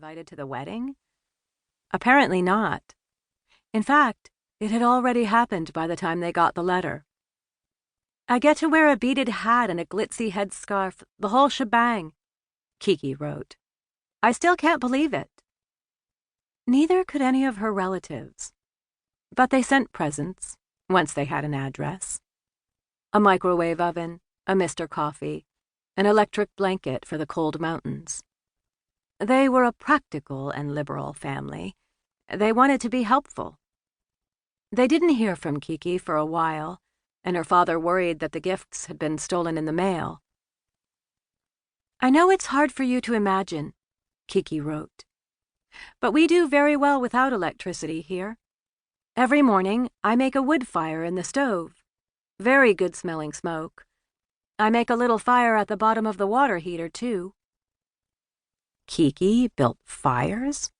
invited to the wedding? Apparently not. In fact, it had already happened by the time they got the letter. I get to wear a beaded hat and a glitzy headscarf, the whole shebang, Kiki wrote. I still can't believe it. Neither could any of her relatives. But they sent presents, once they had an address. A microwave oven, a Mr. Coffee, an electric blanket for the cold mountains. They were a practical and liberal family. They wanted to be helpful. They didn't hear from Kiki for a while, and her father worried that the gifts had been stolen in the mail. I know it's hard for you to imagine, Kiki wrote, but we do very well without electricity here. Every morning, I make a wood fire in the stove. Very good-smelling smoke. I make a little fire at the bottom of the water heater, too. Kiki built fires?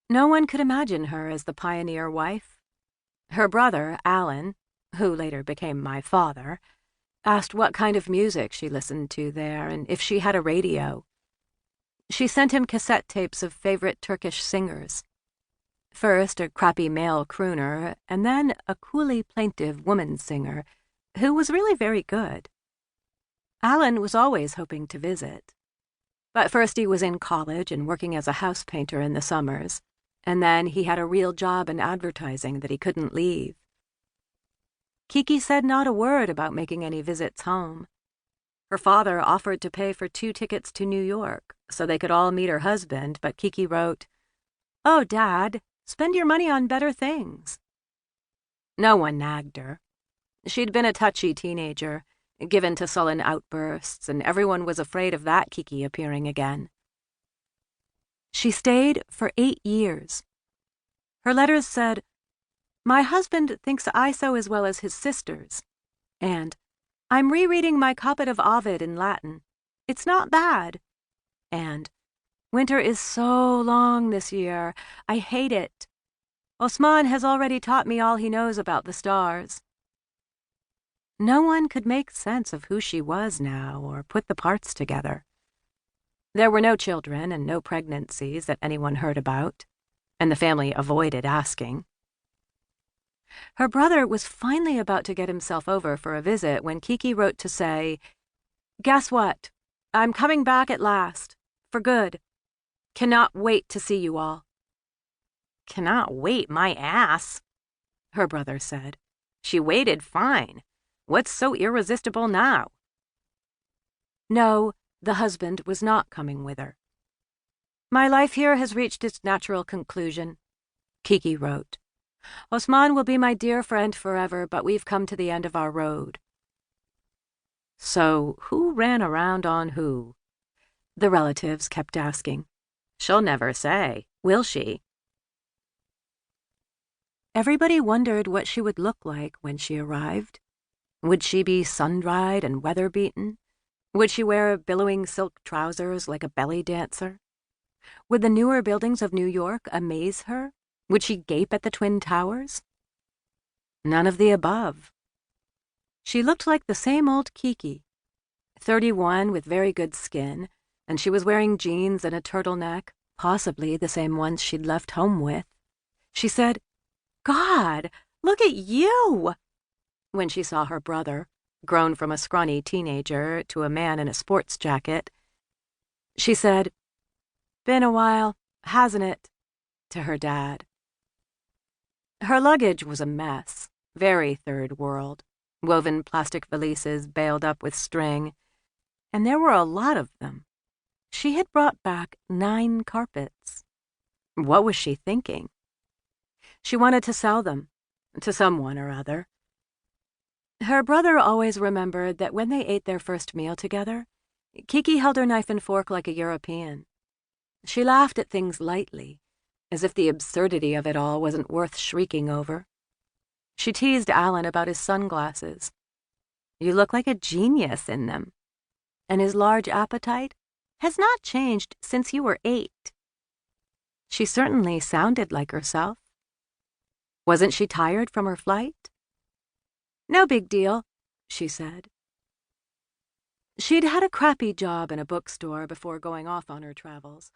No one could imagine her as the pioneer wife. Her brother, Alan, who later became my father, asked what kind of music she listened to there and if she had a radio. She sent him cassette tapes of favorite Turkish singers. First a crappy male crooner, and then a coolly plaintive woman singer, who was really very good. Alan was always hoping to visit. But first he was in college and working as a house painter in the summers, and then he had a real job in advertising that he couldn't leave. Kiki said not a word about making any visits home. Her father offered to pay for 2 tickets to New York so they could all meet her husband, but Kiki wrote, "Oh, Dad, spend your money on better things." No one nagged her. She'd been a touchy teenager, given to sullen outbursts, and everyone was afraid of that Kiki appearing again. She stayed for 8 years. Her letters said, "My husband thinks I sew as well as his sisters," and "I'm rereading my copy of Ovid in Latin. It's not bad," and "Winter is so long this year. I hate it. Osman has already taught me all he knows about the stars." No one could make sense of who she was now or put the parts together. There were no children and no pregnancies that anyone heard about, and the family avoided asking. Her brother was finally about to get himself over for a visit when Kiki wrote to say, "Guess what? I'm coming back at last. For good. Cannot wait to see you all." "Cannot wait my ass," her brother said. "She waited fine. What's so irresistible now?" No, the husband was not coming with her. "My life here has reached its natural conclusion," Kiki wrote. "Osman will be my dear friend forever, but we've come to the end of our road." So who ran around on who? The relatives kept asking. She'll never say, will she? Everybody wondered what she would look like when she arrived. Would she be sun-dried and weather-beaten? Would she wear billowing silk trousers like a belly dancer? Would the newer buildings of New York amaze her? Would she gape at the Twin Towers? None of the above. She looked like the same old Kiki, 31 with very good skin, and she was wearing jeans and a turtleneck, possibly the same ones she'd left home with. She said, "God, look at you!" when she saw her brother, grown from a scrawny teenager to a man in a sports jacket. She said, "Been a while, hasn't it?" to her dad. Her luggage was a mess, very third world, woven plastic valises bailed up with string, and there were a lot of them. She had brought back 9 carpets. What was she thinking? She wanted to sell them, to someone or other. Her brother always remembered that when they ate their first meal together, Kiki held her knife and fork like a European. She laughed at things lightly, as if the absurdity of it all wasn't worth shrieking over. She teased Alan about his sunglasses. "You look like a genius in them. And his large appetite has not changed since you were 8. She certainly sounded like herself. Wasn't she tired from her flight? "No big deal," she said. She'd had a crappy job in a bookstore before going off on her travels.